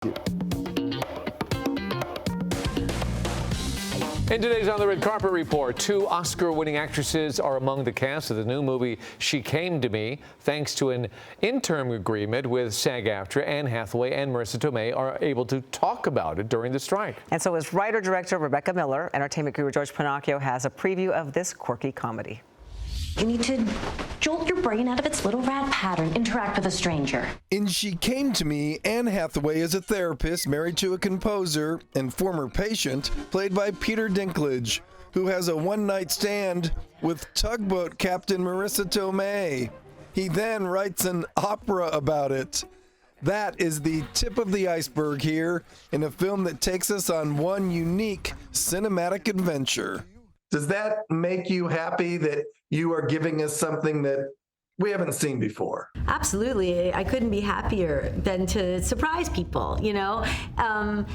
In today's On the Red Carpet Report, 2 Oscar-winning actresses are among the cast of the new movie She Came to Me. Thanks to an interim agreement with SAG-AFTRA, Anne Hathaway and Marissa Tomei are able to talk about it during the strike. And so is writer-director Rebecca Miller. Entertainment guru George Pinocchio has a preview of this quirky comedy. You need to jolt your brain out of its little rat pattern. Interact with a stranger. In She Came to Me, Anne Hathaway is a therapist married to a composer and former patient, played by Peter Dinklage, who has a one-night stand with tugboat captain Marissa Tomei. He then writes an opera about it. That is the tip of the iceberg here in a film that takes us on one unique cinematic adventure. Does that make you happy that you are giving us something that we haven't seen before? Absolutely. I couldn't be happier than to surprise people, you know? And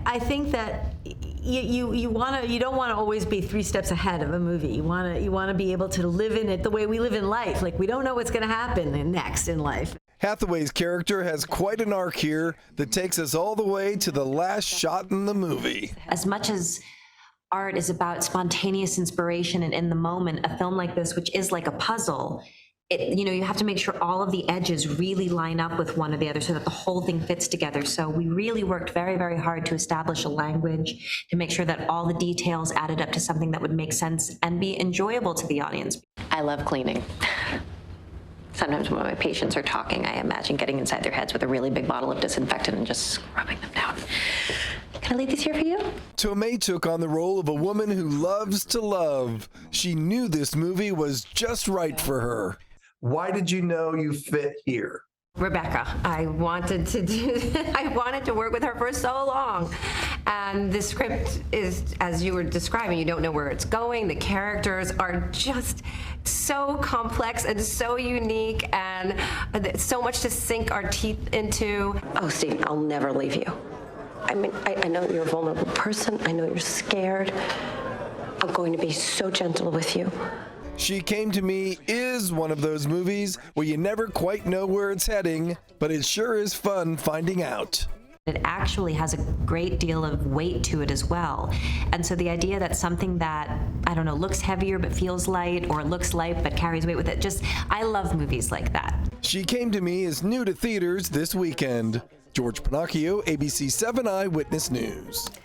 I think that you don't want to always be 3 steps ahead of a movie. You want to be able to live in it the way we live in life. Like, we don't know what's going to happen next in life. Hathaway's character has quite an arc here that takes us all the way to the last shot in the movie. As much as art is about spontaneous inspiration and in the moment, a film like this, which is like a puzzle, you have to make sure all of the edges really line up with one or the other so that the whole thing fits together. So we really worked very, very hard to establish a language, to make sure that all the details added up to something that would make sense and be enjoyable to the audience. I love cleaning. Sometimes when my patients are talking, I imagine getting inside their heads with a really big bottle of disinfectant and just scrubbing them down. Can I leave these here for you? Tomei took on the role of a woman who loves to love. She knew this movie was just right for her. Why did you know you fit here? Rebecca, I wanted to work with her for so long. And the script is, as you were describing, you don't know where it's going. The characters are just so complex and so unique, and so much to sink our teeth into. Oh, Steve, I'll never leave you. I mean, I know you're a vulnerable person. I know you're scared. I'm going to be so gentle with you. She Came to Me is one of those movies where you never quite know where it's heading, but it sure is fun finding out. It actually has a great deal of weight to it as well. And so the idea that something that, I don't know, looks heavier but feels light, or looks light but carries weight with it, I love movies like that. She Came to Me is new to theaters this weekend. George Pinocchio, ABC 7 Eyewitness News.